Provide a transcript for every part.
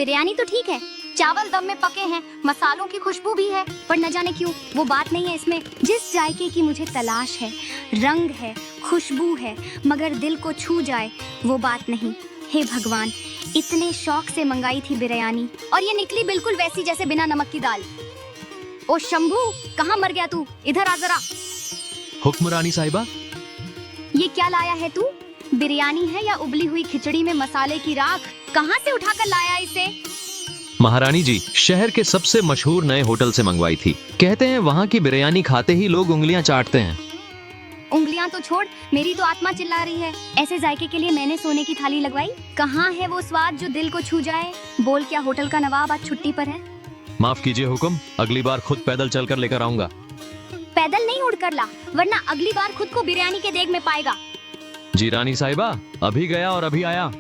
बिरयानी तो ठीक है, चावल दम में पके हैं, मसालों की खुशबू भी है, पर न जाने क्यों वो बात नहीं है इसमें जिस जायके की मुझे तलाश है। रंग है, खुशबू है, मगर दिल को छू जाए वो बात नहीं। हे भगवान, इतने शौक से मंगाई थी बिरयानी और ये निकली बिल्कुल वैसी जैसे बिना नमक की दाल। ओ शंभू, कहाँ मर गया तू? इधर आ जरा। हुक्म रानी साहिबा। ये क्या लाया है तू? बिरयानी है या उबली हुई खिचड़ी में मसाले की राख? कहाँ से उठाकर लाया इसे? महारानी जी, शहर के सबसे मशहूर नए होटल से मंगवाई थी। कहते हैं वहाँ की बिरयानी खाते ही लोग उंगलियां चाटते हैं। उंगलियां तो छोड़, मेरी तो आत्मा चिल्ला रही है। ऐसे जायके के लिए मैंने सोने की थाली लगवाई। कहाँ है वो स्वाद जो दिल को छू जाए? बोल, क्या होटल का नवाब आज छुट्टी पर है? माफ कीजिए हुक्म, अगली बार खुद पैदल चलकर लेकर आऊंगा। पैदल नहीं उड़कर ला, वरना अगली बार खुद को बिरयानी के देग में पाएगा। जी रानी साहिबा, अभी गया और अभी आया।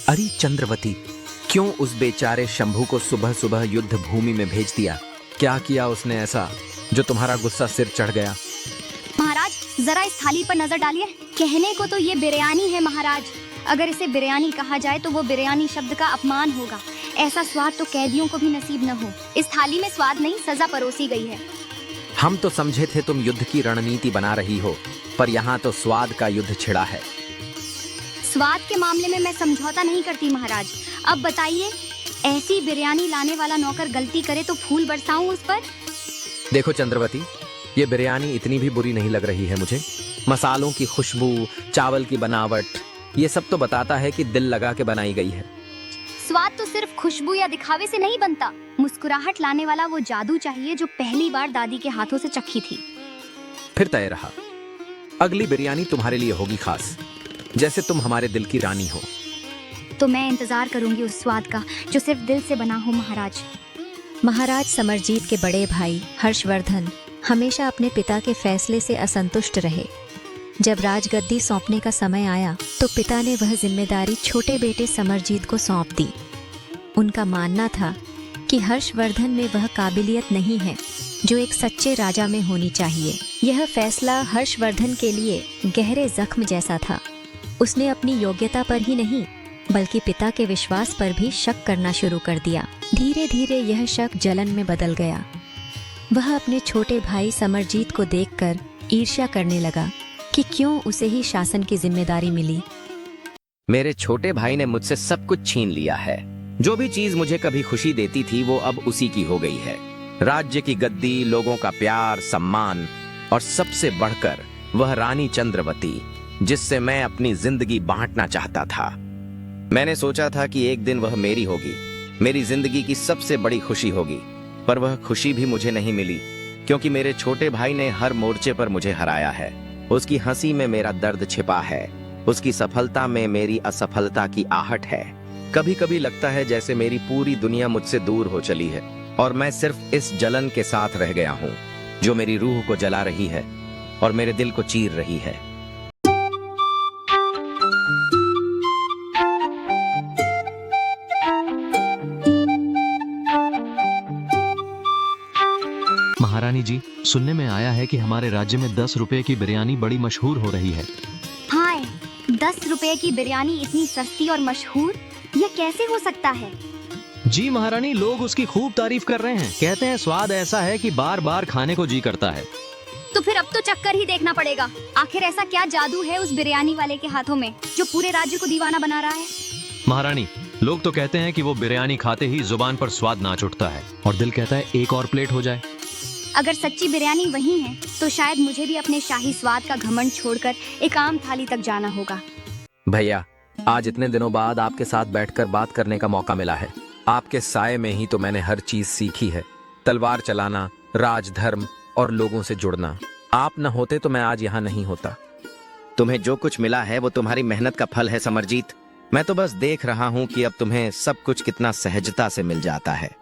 अरे चंद्रवती, क्यों उस बेचारे शंभू को सुबह सुबह युद्ध भूमि में भेज दिया? क्या किया उसने ऐसा जो तुम्हारा गुस्सा सिर चढ़ गया? महाराज, जरा इस थाली पर नजर डालिए। कहने को तो ये बिरयानी है महाराज, अगर इसे बिरयानी कहा जाए तो वो बिरयानी शब्द का अपमान होगा। ऐसा स्वाद तो कैदियों को भी नसीब न हो। इस थाली में स्वाद नहीं, सजा परोसी गई है। हम तो समझे थे तुम युद्ध की रणनीति बना रही हो, पर यहाँ तो स्वाद का युद्ध छिड़ा है। स्वाद के मामले में मैं समझौता नहीं करती महाराज। अब बताइए, ऐसी बिरयानी लाने वाला नौकर गलती करे तो फूल बरसाऊं उस पर? देखो चंद्रवती, ये बिरयानी इतनी भी बुरी नहीं लग रही है मुझे। मसालों की खुशबू, चावल की बनावट, ये सब तो बताता है कि दिल लगा के बनाई गई है। स्वाद तो सिर्फ खुशबू या दिखावे से नहीं बनता। मुस्कुराहट लाने वाला वो जादू चाहिए जो पहली बार दादी के हाथों से चखी थी। फिर तय रहा, अगली बिरयानी तुम्हारे लिए होगी खास, जैसे तुम हमारे दिल की रानी हो। तो मैं इंतजार करूंगी उस स्वाद का जो सिर्फ दिल से बना हो महाराज। महाराज समरजीत के बड़े भाई हर्षवर्धन हमेशा अपने पिता के फैसले से असंतुष्ट रहे। जब राजगद्दी सौंपने का समय आया तो पिता ने वह जिम्मेदारी छोटे बेटे समरजीत को सौंप दी। उनका मानना था कि हर्षवर्धन में वह काबिलियत नहीं है जो एक सच्चे राजा में होनी चाहिए। यह फैसला हर्षवर्धन के लिए गहरे जख्म जैसा था। उसने अपनी योग्यता पर ही नहीं बल्कि पिता के विश्वास पर भी शक करना शुरू कर दिया। धीरे धीरे यह शक जलन में बदल गया। वह अपने छोटे भाई समरजीत को देखकर ईर्ष्या करने लगा कि क्यों उसे ही शासन की जिम्मेदारी मिली। मेरे छोटे भाई ने मुझसे सब कुछ छीन लिया है। जो भी चीज मुझे कभी खुशी देती थी वो अब उसी की हो गई है। राज्य की गद्दी, लोगों का प्यार, सम्मान और सबसे बढ़कर वह रानी चंद्रवती जिससे मैं अपनी जिंदगी बांटना चाहता था। मैंने सोचा था कि एक दिन वह मेरी होगी, मेरी जिंदगी की सबसे बड़ी खुशी होगी, पर वह खुशी भी मुझे नहीं मिली क्योंकि मेरे छोटे भाई ने हर मोर्चे पर मुझे हराया है। उसकी हंसी में मेरा दर्द छिपा है, उसकी सफलता में मेरी असफलता की आहट है। कभी कभी लगता है जैसे मेरी पूरी दुनिया मुझसे दूर हो चली है और मैं सिर्फ इस जलन के साथ रह गया हूँ जो मेरी रूह को जला रही है और मेरे दिल को चीर रही है। महारानी जी, सुनने में आया है कि हमारे राज्य में 10 रुपए की बिरयानी बड़ी मशहूर हो रही है। हाँ, 10 रुपए की बिरयानी इतनी सस्ती और मशहूर, यह कैसे हो सकता है? जी महारानी, लोग उसकी खूब तारीफ कर रहे हैं। कहते हैं स्वाद ऐसा है कि बार बार खाने को जी करता है। तो फिर अब तो चक्कर ही देखना पड़ेगा। आखिर ऐसा क्या जादू है उस बिरयानी वाले के हाथों में जो पूरे राज्य को दीवाना बना रहा है? महारानी, लोग तो कहते हैं कि वो बिरयानी खाते ही जुबान पर स्वाद नाच उठता है और दिल कहता है एक और प्लेट हो जाए। अगर सच्ची बिरयानी वही है तो शायद मुझे भी अपने शाही स्वाद का घमंड छोड़कर एक आम थाली तक जाना होगा। भैया, आज इतने दिनों बाद आपके साथ बैठकर बात करने का मौका मिला है। आपके साए में ही तो मैंने हर चीज सीखी है, तलवार चलाना, राजधर्म और लोगों से जुड़ना। आप न होते तो मैं आज यहाँ नहीं होता। तुम्हें जो कुछ मिला है वो तुम्हारी मेहनत का फल है समरजीत। मैं तो बस देख रहा हूँ कि अब तुम्हें सब कुछ कितना सहजता से मिल जाता है।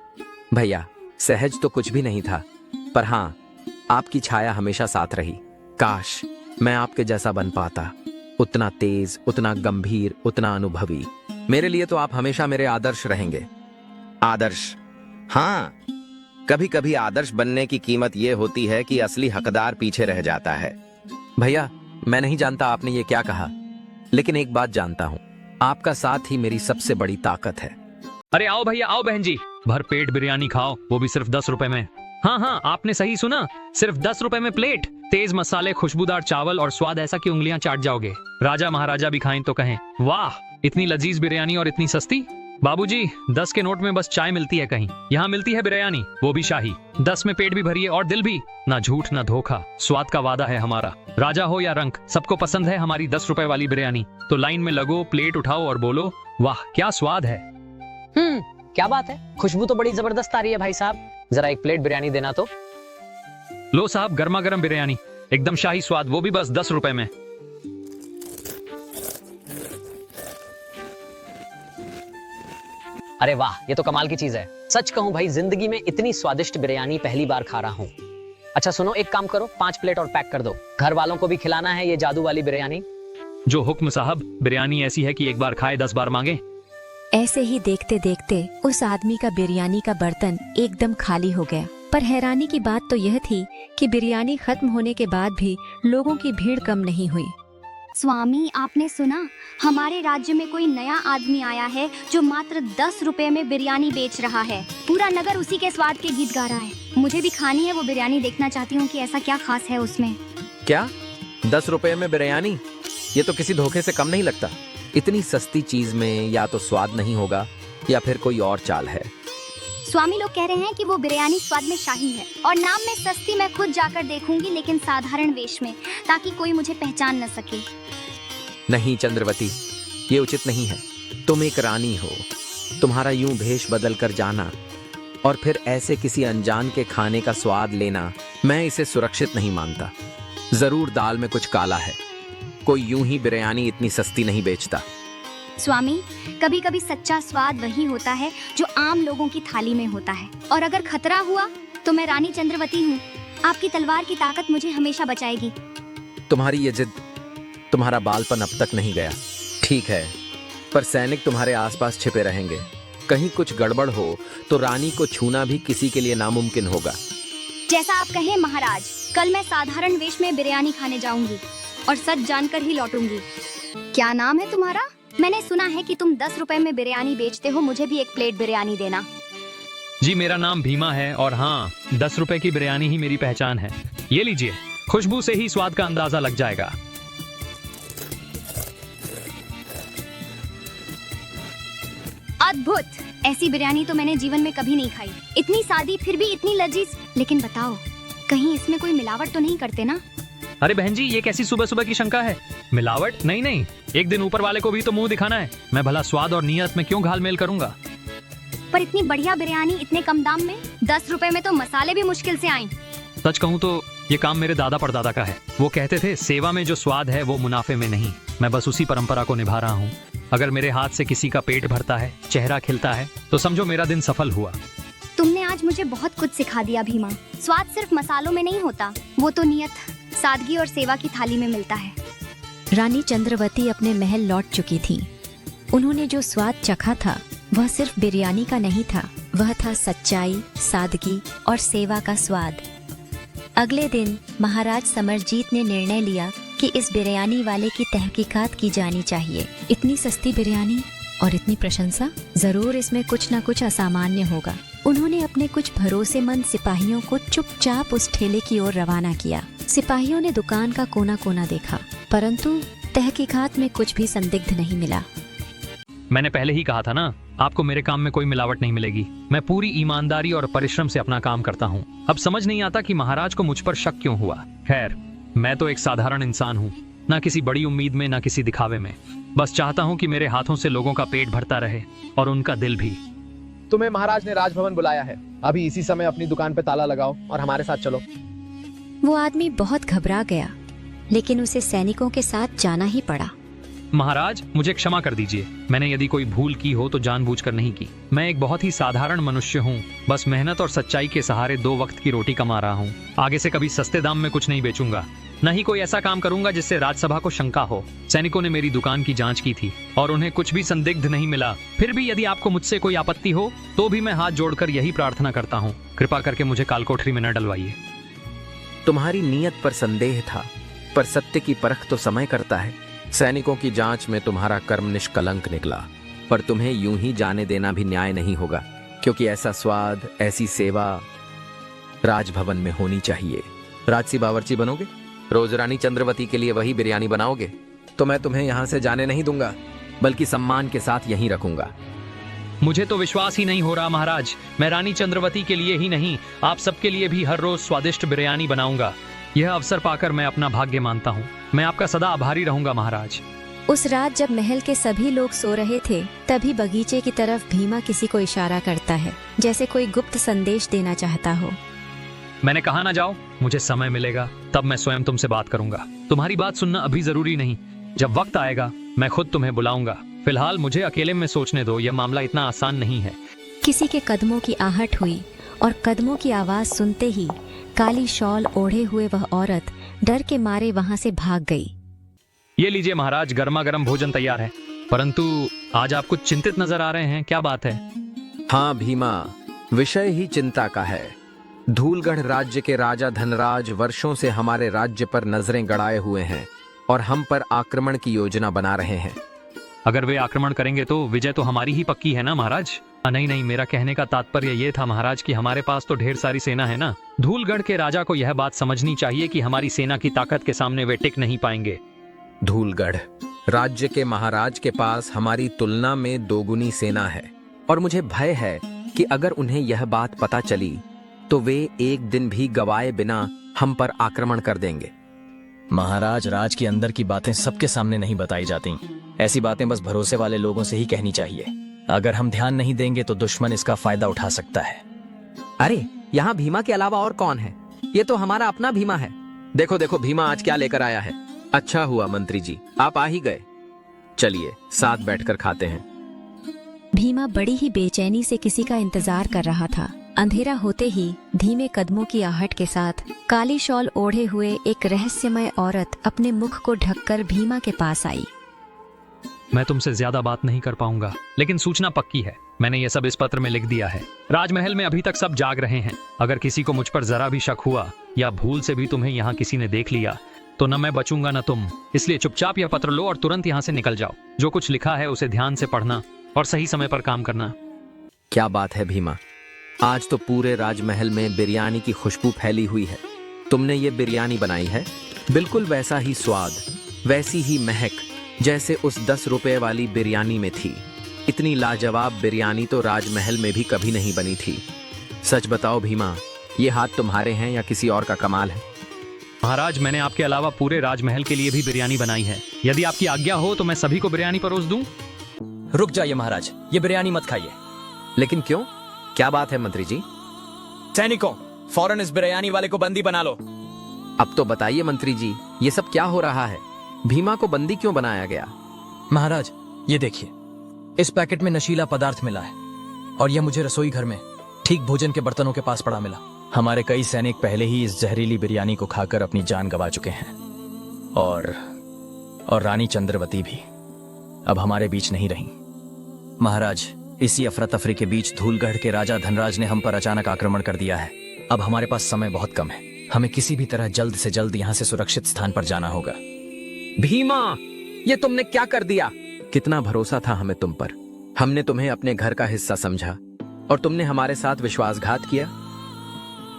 भैया, सहज तो कुछ भी नहीं था, पर हाँ, आपकी छाया हमेशा साथ रही। काश मैं आपके जैसा बन पाता, उतना तेज, उतना गंभीर, उतना अनुभवी। मेरे लिए तो आप हमेशा मेरे आदर्श रहेंगे। आदर्श? हाँ, कभी कभी आदर्श बनने की कीमत ये होती है कि असली हकदार पीछे रह जाता है। भैया, मैं नहीं जानता आपने ये क्या कहा, लेकिन एक बात जानता हूँ, आपका साथ ही मेरी सबसे बड़ी ताकत है। अरे आओ भैया, आओ बहन जी, भर पेट बिरयानी खाओ, वो भी सिर्फ 10 रुपए में। हाँ हाँ, आपने सही सुना, सिर्फ 10 रुपए में प्लेट। तेज मसाले, खुशबूदार चावल और स्वाद ऐसा कि उंगलियां चाट जाओगे। राजा महाराजा भी खाएं तो कहें वाह, इतनी लजीज बिरयानी और इतनी सस्ती। बाबूजी, 10 के नोट में बस चाय मिलती है कहीं, यहाँ मिलती है बिरयानी, वो भी शाही। 10 में पेट भी भरिए और दिल भी, ना झूठ ना धोखा, स्वाद का वादा है हमारा। राजा हो या रंक, सबको पसंद है हमारी 10 रुपए वाली बिरयानी। तो लाइन में लगो, प्लेट उठाओ और बोलो वाह क्या स्वाद है। क्या बात है, खुशबू तो बड़ी जबरदस्त आ रही है भाई साहब, जरा एक प्लेट बिरयानी देना तो। लो साहब, गर्मा गर्म बिरयानी, एकदम शाही स्वाद, वो भी बस 10 रुपए में। अरे वाह, ये तो कमाल की चीज है। सच कहूं भाई, जिंदगी में इतनी स्वादिष्ट बिरयानी पहली बार खा रहा हूं। अच्छा सुनो, एक काम करो, 5 प्लेट और पैक कर दो, घर वालों को भी खिलाना है ये जादू वाली बिरयानी। जो हुक्म साहब, बिरयानी ऐसी है कि एक बार खाए 10 बार मांगे। ऐसे ही देखते देखते उस आदमी का बिरयानी का बर्तन एकदम खाली हो गया। पर हैरानी की बात तो यह थी कि बिरयानी खत्म होने के बाद भी लोगों की भीड़ कम नहीं हुई। स्वामी, आपने सुना, हमारे राज्य में कोई नया आदमी आया है जो मात्र 10 रुपए में बिरयानी बेच रहा है। पूरा नगर उसी के स्वाद के गीत गा रहा है। मुझे भी खानी है वो बिरयानी, देखना चाहती हूँ कि ऐसा क्या खास है उसमें। क्या 10 रुपए में बिरयानी? ये तो किसी धोखे से कम नहीं लगता। इतनी सस्ती चीज में या तो स्वाद नहीं होगा या फिर कोई और चाल है। स्वामी, लोग कह रहे हैं कि वो बिरयानी स्वाद में शाही है और नाम में सस्ती। मैं खुद जाकर देखूंगी, लेकिन साधारण वेश में, ताकि कोई मुझे पहचान न सके। नहीं चंद्रवती, ये उचित नहीं है। तुम एक रानी हो, तुम्हारा यूं भेष बदल कर जाना और फिर ऐसे किसी अनजान के खाने का स्वाद लेना, मैं इसे सुरक्षित नहीं मानता। जरूर दाल में कुछ काला है, कोई यूं ही बिरयानी इतनी सस्ती नहीं बेचता। स्वामी, कभी कभी सच्चा स्वाद वही होता है जो आम लोगों की थाली में होता है। और अगर खतरा हुआ तो मैं रानी चंद्रवती हूँ, आपकी तलवार की ताकत मुझे हमेशा बचाएगी। तुम्हारी ये जिद, तुम्हारा बालपन अब तक नहीं गया। ठीक है, पर सैनिक तुम्हारे आसपास छिपे रहेंगे। कहीं कुछ गड़बड़ हो तो रानी को छूना भी किसी के लिए नामुमकिन होगा। जैसा आप कहें महाराज, कल मैं साधारण वेश में बिरयानी खाने जाऊंगी और सच जानकर ही लौटूंगी। क्या नाम है तुम्हारा? मैंने सुना है कि तुम 10 रुपए में बिरयानी बेचते हो, मुझे भी एक प्लेट बिरयानी देना। जी, मेरा नाम भीमा है और हाँ, 10 रुपए की बिरयानी ही मेरी पहचान है। ये लीजिए, खुशबू से ही स्वाद का अंदाजा लग जाएगा। अद्भुत, ऐसी बिरयानी तो मैंने जीवन में कभी नहीं खाई। इतनी सादी फिर भी इतनी लजीज। लेकिन बताओ, कहीं इसमें कोई मिलावट तो नहीं करते ना? अरे बहन जी, ये कैसी सुबह सुबह की शंका है? मिलावट? नहीं नहीं, एक दिन ऊपर वाले को भी तो मुंह दिखाना है। मैं भला स्वाद और नियत में क्यों घालमेल करूंगा? पर इतनी बढ़िया बिरयानी इतने कम दाम में, 10 रुपए में तो मसाले भी मुश्किल से आए। सच कहूँ तो ये काम मेरे दादा परदादा का है। वो कहते थे, सेवा में जो स्वाद है वो मुनाफे में नहीं। मैं बस उसी परंपरा को निभा रहा हूँ। अगर मेरे हाथ से किसी का पेट भरता है, चेहरा खिलता है, तो समझो मेरा दिन सफल हुआ। तुमने आज मुझे बहुत कुछ सिखा दिया भीमा। स्वाद सिर्फ मसालों में नहीं होता, वो तो नियत, सादगी और सेवा की थाली में मिलता है। रानी चंद्रवती अपने महल लौट चुकी थी। उन्होंने जो स्वाद चखा था वह सिर्फ बिरयानी का नहीं था, वह था सच्चाई, सादगी और सेवा का स्वाद। अगले दिन महाराज समरजीत ने निर्णय लिया कि इस बिरयानी वाले की तहकीकात की जानी चाहिए। इतनी सस्ती बिरयानी और इतनी प्रशंसा, जरूर इसमें कुछ न कुछ असामान्य होगा। उन्होंने अपने कुछ भरोसेमंद सिपाहियों को चुपचाप उस ठेले की ओर रवाना किया। सिपाहियों ने दुकान का कोना कोना देखा, परंतु तहकीकात में कुछ भी संदिग्ध नहीं मिला। मैंने पहले ही कहा था ना, आपको मेरे काम में कोई मिलावट नहीं मिलेगी। मैं पूरी ईमानदारी और परिश्रम से अपना काम करता हूँ। अब समझ नहीं आता कि महाराज को मुझ पर शक क्यों हुआ। खैर, मैं तो एक साधारण इंसान हूँ, ना किसी बड़ी उम्मीद में, ना किसी दिखावे में। बस चाहता हूँ कि मेरे हाथों से लोगों का पेट भरता रहे और उनका दिल भी। तुम्हें महाराज ने राजभवन बुलाया है। अभी इसी समय अपनी दुकान पे ताला लगाओ और हमारे साथ चलो। वो आदमी बहुत घबरा गया, लेकिन उसे सैनिकों के साथ जाना ही पड़ा। महाराज, मुझे क्षमा कर दीजिए। मैंने यदि कोई भूल की हो तो जानबूझकर नहीं की। मैं एक बहुत ही साधारण मनुष्य हूँ। बस मेहनत और सच्चाई के सहारे 2 वक्त की रोटी कमा रहा हूँ। आगे से कभी सस्ते दाम में कुछ नहीं बेचूंगा। न ही कोई ऐसा काम करूंगा जिससे राज्यसभा को शंका हो। सैनिकों ने मेरी दुकान की जांच की थी और उन्हें कुछ भी संदिग्ध नहीं मिला। फिर भी यदि आपको मुझसे कोई आपत्ति हो तो भी मैं हाथ जोड़कर यही प्रार्थना करता हूँ, कृपा करके मुझे कालकोठरी में न डलवाइए। तुम्हारी नीयत पर संदेह था, पर सत्य की परख तो समय करता है। सैनिकों की जांच में तुम्हारा कर्म निष्कलंक निकला, पर तुम्हें यूं ही जाने देना भी न्याय नहीं होगा, क्योंकि ऐसा स्वाद, ऐसी सेवा राजभवन में होनी चाहिए। राजसी बावर्ची बनोगे? रोज रानी चंद्रवती के लिए वही बिरयानी बनाओगे? तो मैं तुम्हें यहां से जाने नहीं दूंगा, बल्कि सम्मान के साथ यहीं रखूंगा। मुझे तो विश्वास ही नहीं हो रहा महाराज। मैं रानी चंद्रवती के लिए ही नहीं, आप सबके लिए भी हर रोज स्वादिष्ट बिरयानी बनाऊंगा। यह अवसर पाकर मैं अपना भाग्य मानता हूँ। मैं आपका सदा आभारी रहूंगा महाराज। उस रात जब महल के सभी लोग सो रहे थे, तभी बगीचे की तरफ भीमा किसी को इशारा करता है, जैसे कोई गुप्त संदेश देना चाहता हो। मैंने कहा ना जाओ, मुझे समय मिलेगा तब मैं स्वयं तुमसे बात करूंगा। तुम्हारी बात सुनना अभी जरूरी नहीं, जब वक्त आएगा मैं खुद तुम्हें बुलाऊंगा। फिलहाल मुझे अकेले में सोचने दो, यह मामला इतना आसान नहीं है। किसी के कदमों की आहट हुई और कदमों की आवाज सुनते ही काली शॉल ओढ़े हुए वह औरत डर के मारे वहां से भाग गई। ये लीजिए महाराज, गर्मा गर्म भोजन तैयार है। परंतु आज आप कुछ चिंतित नजर आ रहे हैं, क्या बात है? हाँ भीमा, विषय ही चिंता का है। धूलगढ़ राज्य के राजा धनराज वर्षों से हमारे राज्य पर नजरें गड़ाए हुए हैं और हम पर आक्रमण की योजना बना रहे हैं। अगर वे आक्रमण करेंगे तो विजय तो हमारी ही पक्की है ना महाराज? नहीं नहीं, मेरा कहने का तात्पर्य ये था महाराज कि हमारे पास तो ढेर सारी सेना है ना। धूलगढ़ के राजा को यह बात समझनी चाहिए कि हमारी सेना की ताकत के सामने वे टिक नहीं पाएंगे। धूलगढ़ राज्य के महाराज के पास हमारी तुलना में दोगुनी सेना है और मुझे भय है कि अगर उन्हें यह बात पता चली तो वे एक दिन भी गवाए बिना हम पर आक्रमण कर देंगे। महाराज, राज के अंदर की बातें सबके सामने नहीं बताई जाती। ऐसी बातें बस भरोसे वाले लोगों से ही कहनी चाहिए। अगर हम ध्यान नहीं देंगे तो दुश्मन इसका फायदा उठा सकता है। अरे यहाँ भीमा के अलावा और कौन है? ये तो हमारा अपना भीमा है। देखो देखो भीमा आज क्या लेकर आया है। अच्छा हुआ मंत्री जी आप आ ही गए। चलिए साथ बैठकर खाते हैं। भीमा बड़ी ही बेचैनी से किसी का इंतजार कर रहा था। अंधेरा होते ही धीमे कदमों की आहट के साथ काली शॉल ओढ़े हुए एक रहस्यमय औरत अपने मुख को ढककर भीमा के पास आई। मैं तुमसे ज्यादा बात नहीं कर पाऊंगा, लेकिन सूचना पक्की है। मैंने ये सब इस पत्र में लिख दिया है। राजमहल में अभी तक सब जाग रहे हैं। अगर किसी को मुझ पर जरा भी शक हुआ या भूल से भी तुम्हें यहाँ किसी ने देख लिया तो न मैं बचूंगा न तुम। इसलिए चुपचाप यह पत्र लो और तुरंत यहाँ से निकल जाओ। जो कुछ लिखा है उसे ध्यान से पढ़ना और सही समय पर काम करना। क्या बात है भीमा, आज तो पूरे राजमहल में बिरयानी की खुशबू फैली हुई है। तुमने ये बिरयानी बनाई है? बिल्कुल वैसा ही स्वाद, वैसी ही महक जैसे उस 10 रुपए वाली बिरयानी में थी। इतनी लाजवाब बिरयानी तो राजमहल में भी कभी नहीं बनी थी। सच बताओ भीमा, ये हाथ तुम्हारे हैं या किसी और का कमाल है? महाराज, मैंने आपके अलावा पूरे राजमहल के लिए भी बिरयानी बनाई है। यदि आपकी आज्ञा हो तो मैं सभी को बिरयानी परोस दूं। रुक जाइए महाराज, ये बिरयानी मत खाइए। लेकिन क्यों, क्या बात है मंत्री जी? सैनिकों, फौरन इस बिरयानी वाले को बंदी बना लो। अब तो बताइए मंत्री जी, ये सब क्या हो रहा है? भीमा को बंदी क्यों बनाया गया? महाराज, ये देखिए, इस पैकेट में नशीला पदार्थ मिला है और यह मुझे रसोई घर में ठीक भोजन के बर्तनों के पास पड़ा मिला। हमारे कई सैनिक पहले ही इस जहरीली बिरयानी को खाकर अपनी जान गंवा चुके हैं और रानी चंद्रवती भी अब हमारे बीच नहीं रही। महाराज, इसी अफरा तफरी के बीच धूलगढ़ के राजा धनराज ने हम पर अचानक आक्रमण कर दिया है। अब हमारे पास समय बहुत कम है। हमें किसी भी तरह जल्द से जल्द यहाँ से सुरक्षित स्थान पर जाना होगा। भीमा, ये तुमने क्या कर दिया? कितना भरोसा था हमें तुम पर। हमने तुम्हें अपने घर का हिस्सा समझा और तुमने हमारे साथ विश्वासघात किया।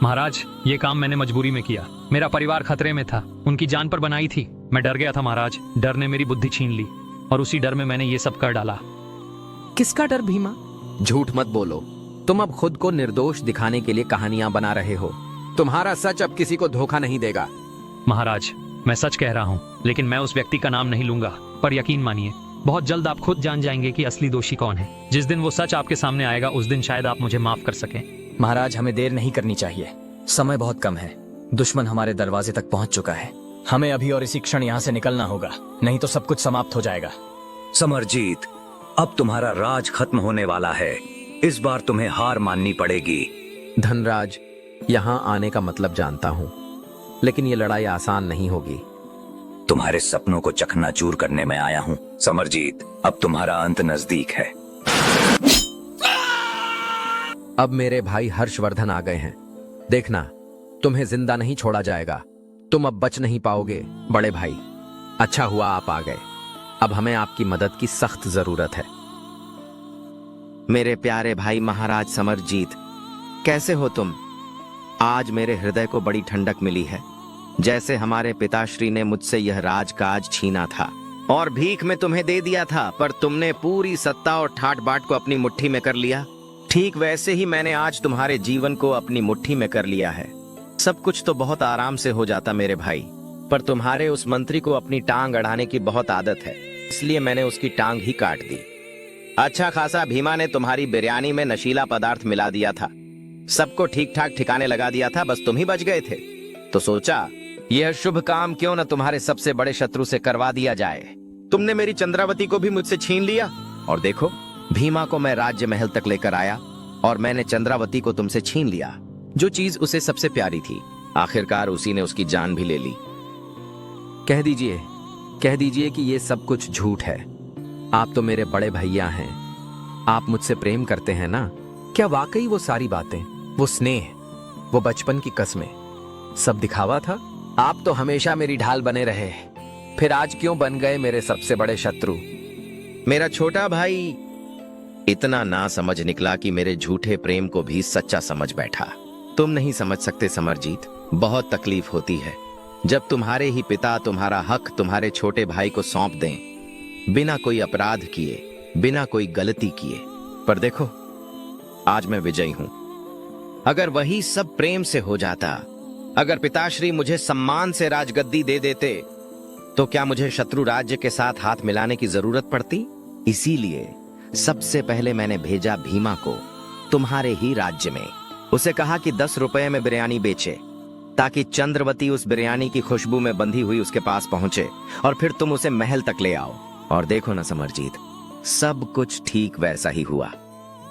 महाराज, ये काम मैंने मजबूरी में किया। मेरा परिवार खतरे में था, उनकी जान पर बनाई थी। मैं डर गया था महाराज। डर ने मेरी बुद्धि छीन ली और उसी डर में मैंने ये सब कर डाला। किसका डर भीमा? झूठ मत बोलो। तुम अब खुद को निर्दोष दिखाने के लिए कहानियां बना रहे हो। तुम्हारा सच अब किसी को धोखा नहीं देगा। महाराज, मैं सच कह रहा हूँ, लेकिन मैं उस व्यक्ति का नाम नहीं लूंगा। पर यकीन मानिए, बहुत जल्द आप खुद जान जाएंगे कि असली दोषी कौन है। जिस दिन वो सच आपके सामने आएगा उस दिन शायद आप मुझे माफ कर सकें। महाराज, हमें देर नहीं करनी चाहिए। समय बहुत कम है। दुश्मन हमारे दरवाजे तक पहुंच चुका है। हमें अभी और इसी क्षण यहाँ से निकलना होगा, नहीं तो सब कुछ समाप्त हो जाएगा। समरजीत, अब तुम्हारा राज खत्म होने वाला है। इस बार तुम्हें हार माननी पड़ेगी। धनराज, यहाँ आने का मतलब जानता हूँ। लेकिन ये लड़ाई आसान नहीं होगी। तुम्हारे सपनों को चकनाचूर करने में आया हूँ समरजीत। अब तुम्हारा अंत नजदीक है। अब मेरे भाई हर्षवर्धन आ गए हैं। देखना, तुम्हें जिंदा नहीं छोड़ा जाएगा। तुम अब बच नहीं पाओगे बड़े भाई। अच्छा हुआ आप आ गए। अब हमें आपकी मदद की सख्त जरूरत है। मेरे प्यारे भाई महाराज समरजीत, कैसे हो तुम? आज मेरे हृदय को बड़ी ठंडक मिली है। जैसे हमारे पिताश्री ने मुझसे यह राजकाज छीना था और भीख में तुम्हें दे दिया था, पर तुमने पूरी सत्ता और ठाट बाट को अपनी मुट्ठी में कर लिया। ठीक वैसे ही मैंने आज तुम्हारे जीवन को अपनी मुट्ठी में कर लिया है। सब कुछ तो बहुत आराम से हो जाता मेरे भाई, पर तुम्हारे उस मंत्री को अपनी टांग अड़ाने की बहुत आदत है, इसलिए मैंने उसकी टांग ही काट दी। अच्छा खासा भीमा ने तुम्हारी बिरयानी में नशीला पदार्थ मिला दिया था। सबको ठीक ठाक ठिकाने लगा दिया था, बस तुम ही बच गए थे। तो सोचा यह शुभ काम क्यों न तुम्हारे सबसे बड़े शत्रु से करवा दिया जाए। तुमने मेरी चंद्रावती को भी मुझसे छीन लिया, और देखो भीमा को मैं राज्य महल तक लेकर आया और मैंने चंद्रावती को तुमसे छीन लिया, जो चीज उसे सबसे प्यारी थी। आखिरकार उसी ने उसकी जान भी ले ली। कह दीजिए कि ये सब कुछ झूठ है। आप तो मेरे बड़े भैया हैं। आप मुझसे प्रेम करते हैं ना? क्या वाकई वो सारी बातें, वो स्नेह, वो बचपन की कस्में सब दिखावा था? आप तो हमेशा मेरी ढाल बने रहे, फिर आज क्यों बन गए मेरे सबसे बड़े शत्रु? मेरा छोटा भाई इतना ना समझ निकला कि मेरे झूठे प्रेम को भी सच्चा समझ बैठा। तुम नहीं समझ सकते समरजीत, बहुत तकलीफ होती है जब तुम्हारे ही पिता तुम्हारा हक तुम्हारे छोटे भाई को सौंप दें, बिना कोई अपराध किए, बिना कोई गलती किए। पर देखो, आज मैं विजयी हूं। अगर वही सब प्रेम से हो जाता, अगर पिताश्री मुझे सम्मान से राजगद्दी दे देते, तो क्या मुझे शत्रु राज्य के साथ हाथ मिलाने की जरूरत पड़ती? इसीलिए सबसे पहले मैंने भेजा भीमा को तुम्हारे ही राज्य में। उसे कहा कि 10 रुपए में बिरयानी बेचे, ताकि चंद्रवती उस बिरयानी की खुशबू में बंधी हुई उसके पास पहुंचे और फिर तुम उसे महल तक ले आओ। और देखो ना समरजीत, सब कुछ ठीक वैसा ही हुआ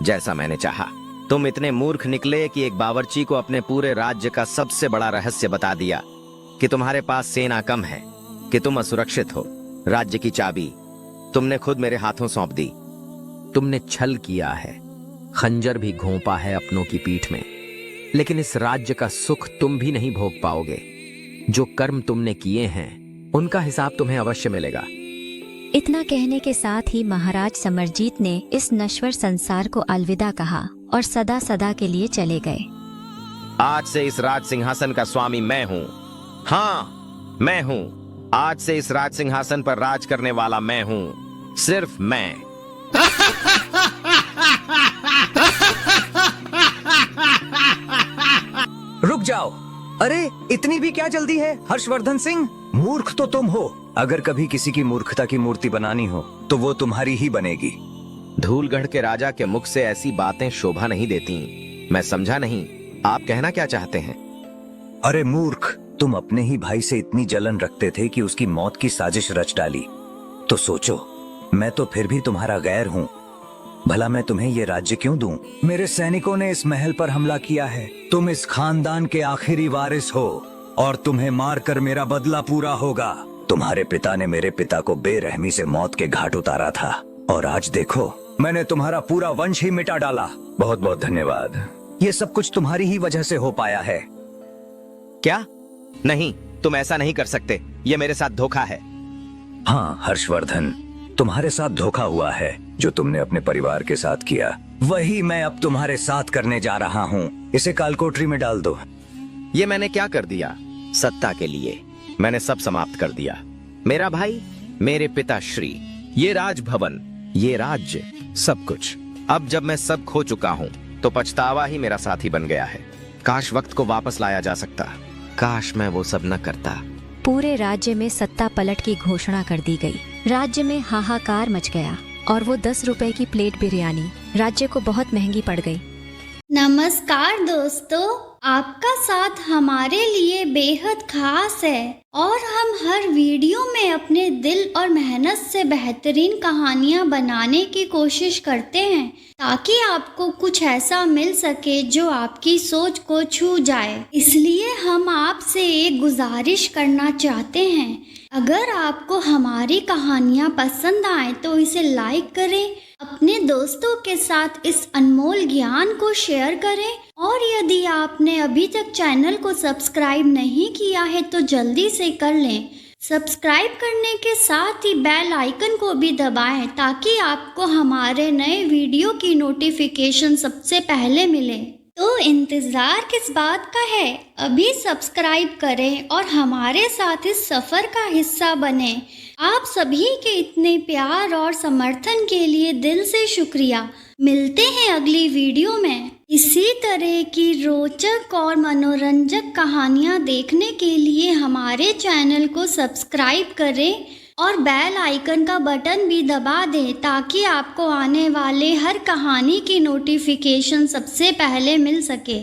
जैसा मैंने चाहा। तुम इतने मूर्ख निकले कि एक बावर्ची को अपने पूरे राज्य का सबसे बड़ा रहस्य बता दिया कि तुम्हारे पास सेना कम है, कि तुम असुरक्षित हो। राज्य की चाबी तुमने खुद मेरे हाथों सौंप दी। तुमने छल किया है, खंजर भी घोंपा है अपनों की पीठ में, लेकिन इस राज्य का सुख तुम भी नहीं भोग पाओगे। जो कर्म तुमने किए हैं उनका हिसाब तुम्हें अवश्य मिलेगा। इतना कहने के साथ ही महाराज समरजीत ने इस नश्वर संसार को अलविदा कहा और सदा सदा के लिए चले गए। आज से इस राज सिंहासन का स्वामी मैं हूँ। हाँ, मैं हूँ। आज से इस राज सिंहासन पर राज करने वाला मैं हूँ, सिर्फ मैं। रुक जाओ। अरे इतनी भी क्या जल्दी है हर्षवर्धन सिंह? मूर्ख तो तुम हो। अगर कभी किसी की मूर्खता की मूर्ति बनानी हो तो वो तुम्हारी ही बनेगी। धूलगढ़ के राजा के मुख से ऐसी बातें शोभा नहीं देती। मैं समझा नहीं, आप कहना क्या चाहते हैं? अरे मूर्ख, तुम अपने ही भाई से इतनी जलन रखते थे कि उसकी मौत की साजिश रच डाली। तो सोचो, मैं तो फिर भी तुम्हारा गैर हूँ। भला मैं तुम्हें ये राज्य क्यों दूं? मेरे सैनिकों ने इस महल पर हमला किया है। तुम इस खानदान के आखिरी वारिस हो और तुम्हें मारकर मेरा बदला पूरा होगा। तुम्हारे पिता ने मेरे पिता को बेरहमी से मौत के घाट उतारा था और आज देखो, मैंने तुम्हारा पूरा वंश ही मिटा डाला। बहुत बहुत धन्यवाद। ये सब कुछ तुम्हारी ही वजह से हो पाया है। क्या? नहीं, तुम ऐसा नहीं कर सकते। ये मेरे साथ धोखा है। हाँ हर्षवर्धन, तुम्हारे साथ धोखा हुआ है। जो तुमने अपने परिवार के साथ किया, वही मैं अब तुम्हारे साथ करने जा रहा हूँ। इसे कालकोठरी में डाल दो। ये मैंने क्या कर दिया? सत्ता के लिए मैंने सब समाप्त कर दिया। मेरा भाई, मेरे पिताश्री, ये राजभवन, ये राज्य, सब कुछ। अब जब मैं सब खो चुका हूँ तो पछतावा ही मेरा साथी बन गया है। काश वक्त को वापस लाया जा सकता। काश मैं वो सब न करता। पूरे राज्य में सत्ता पलट की घोषणा कर दी गई। राज्य में हाहाकार मच गया और वो 10 रुपए की प्लेट बिरयानी राज्य को बहुत महंगी पड़ गई। नमस्कार दोस्तों, आपका साथ हमारे लिए बेहद खास है और हम हर वीडियो में अपने दिल और मेहनत से बेहतरीन कहानियाँ बनाने की कोशिश करते हैं ताकि आपको कुछ ऐसा मिल सके जो आपकी सोच को छू जाए। इसलिए हम आपसे एक गुजारिश करना चाहते हैं, अगर आपको हमारी कहानियाँ पसंद आए तो इसे लाइक करें, अपने दोस्तों के साथ इस अनमोल ज्ञान को शेयर करें और यदि आपने अभी तक चैनल को सब्सक्राइब नहीं किया है तो जल्दी से कर लें। सब्सक्राइब करने के साथ ही बेल आइकन को भी दबाएं ताकि आपको हमारे नए वीडियो की नोटिफिकेशन सबसे पहले मिले। तो इंतज़ार किस बात का है, अभी सब्सक्राइब करें और हमारे साथ इस सफ़र का हिस्सा बने। आप सभी के इतने प्यार और समर्थन के लिए दिल से शुक्रिया। मिलते हैं अगली वीडियो में। इसी तरह की रोचक और मनोरंजक कहानियाँ देखने के लिए हमारे चैनल को सब्सक्राइब करें और बेल आइकन का बटन भी दबा दें ताकि आपको आने वाले हर कहानी की नोटिफिकेशन सबसे पहले मिल सके।